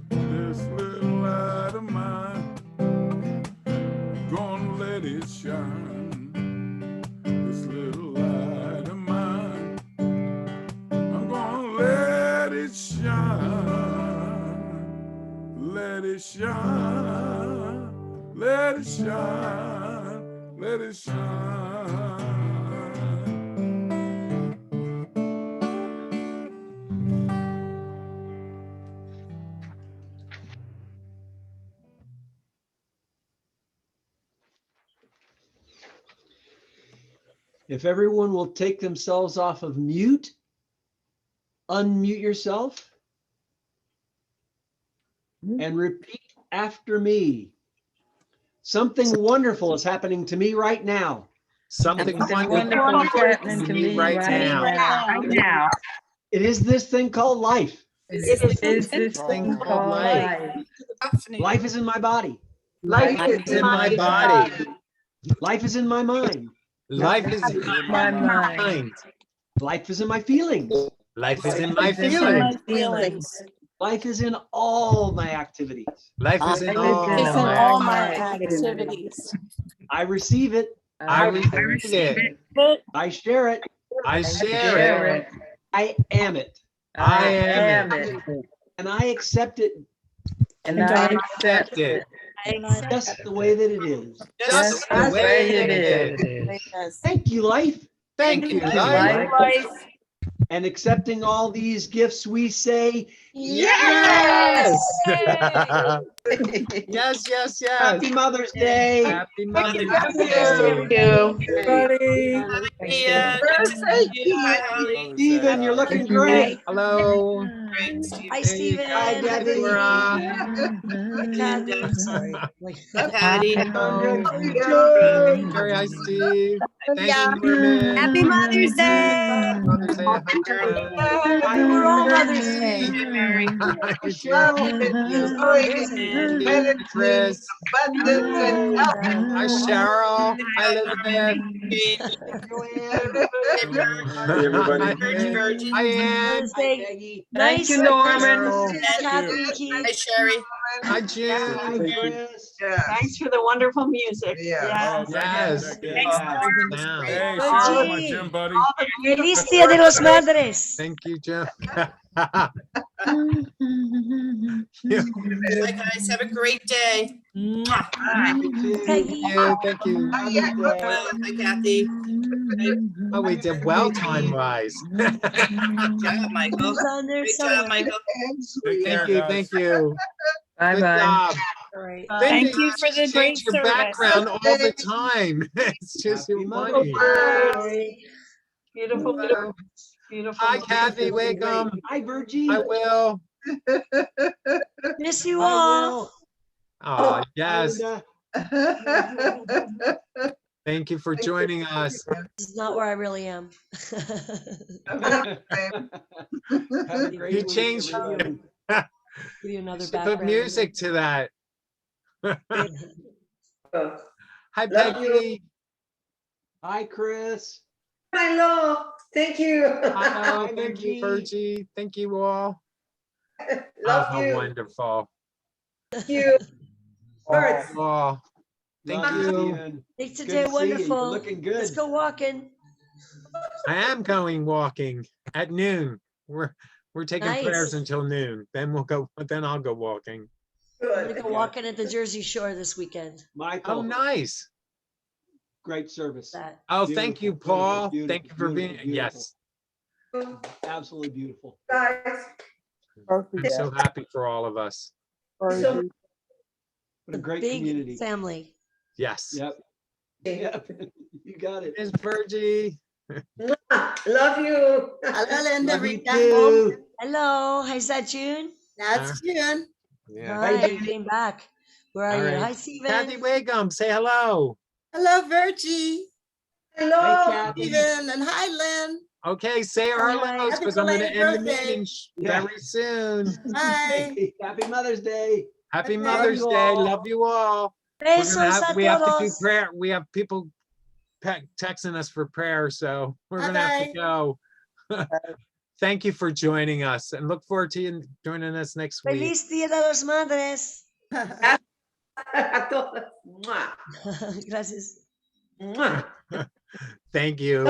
This little light of mine, gonna let it shine. This little light of mine, I'm gonna let it shine. Let it shine, let it shine, let it shine. If everyone will take themselves off of mute, unmute yourself, and repeat after me. Something wonderful is happening to me right now. Something Something wonderful wonderful is is happening to me me right now. right now. It is this thing called life. Is this thing called life? Life is in my body. Life It's in my body. Life is in my mind. Life is in My my mind. mind. Life is in my feelings. Life is in my Is in feelings. my feelings. Life is in all my activities. Life is in Life is in all all my my activities. I receive it. I receive it. I share it. I share it. I am it. I am it. And I accept it And I accept it. just the way that it is. Just the way it is. Thank you, life. Thank you, life. And accepting all these gifts, we say, Yes! Yes, yes, yes. Happy Mother's Day. Happy Mother's Thank Day. you. Steven, you're looking great. Hello. Hi, Stephen. Hi, Debbie. Laura. Kathy. Patty. Hello. Joy. Jerry, hi, Steve. Thank you, Norman. Happy Mother's Day. Mother's Day. Hi, Jerry. We're all Mother's Day. Hi, Jerry. Chris. Hi, Cheryl. Hi, Elizabeth. Hey, everybody. Hi, Ann. Mother's Day. Thank Nice. you, Norman. Kathy, Keith. Sherry. Hi, June. Chris. Thanks for the wonderful music. Oh, Yes. Yeah. Now. Hey, All Cheryl, the- my gym buddy. Feliz Dia de los Madres. Thank you, Jim. Bye, guys. Have a great day. Mwah. Peggy. Thank you. Hi, Kathy. Oh, we did well time-wise. Good job, Michael. He's on there Great somewhere. job, Michael. Take care, Thank you, guys. thank you. Bye Good bye. job. All right. Cindy, Thank you for the change great your service. background all the time. It's just Happy so Mother's funny. Bye. Beautiful, Hello. beautiful. Hi, Kathy, welcome. Hi, Virgie. I will. Miss you I all. will. Oh, yes. And, Thank you for joining us. This is not where I really am. have a great You week, changed- everyone. Give you another Put background. music to that. Hi, Love Peggy. Hi, Chris. My love. Thank you. Hello, thank you, Virgie. Thank you all. Love Oh, how you. wonderful. Thank you. Birds. Oh, thank Love you. Steven. Make Good today to see you. You're wonderful. looking good. Let's go walking. I am going walking at noon. We're taking prayers Nice. until noon. Then we'll go. Then I'll go walking. I'm Good. gonna go walking at the Jersey Shore this weekend. Michael, Oh, nice. great service. That. Oh, thank you, Beautiful, Paul. beautiful, Thank you for being. beautiful, Yes, Absolutely beautiful. Guys. I'm so happy for all of us. So What a The great big community. family. Yes. Yep. Yep. You got it. Miss Virgie. love you. Hello, Linda. Love you Rita. too. Hello. Is that June? That's June. Yeah. Hi, you came back. Where are All you? right. Hi, Steven. Kathy Wiggum, say hello. Hello, Virgie. Hello. Hey, Kathy. Steven, and hi, Lynn. Okay, say our Hi. hellos Happy because I'm going to belated end the birthday. meeting Yeah. very soon. Hi. Happy Mother's Day. Happy Love Mother's you Day. all. Love you all. We're Besos gonna a we have to do todos. prayer. We have people texting us for prayer, so we're gonna have to go. Thank you for joining us and look forward to you joining us next week. Feliz Dia de los Madres. A todos. Mwah. Gracias. Mwah. Thank you.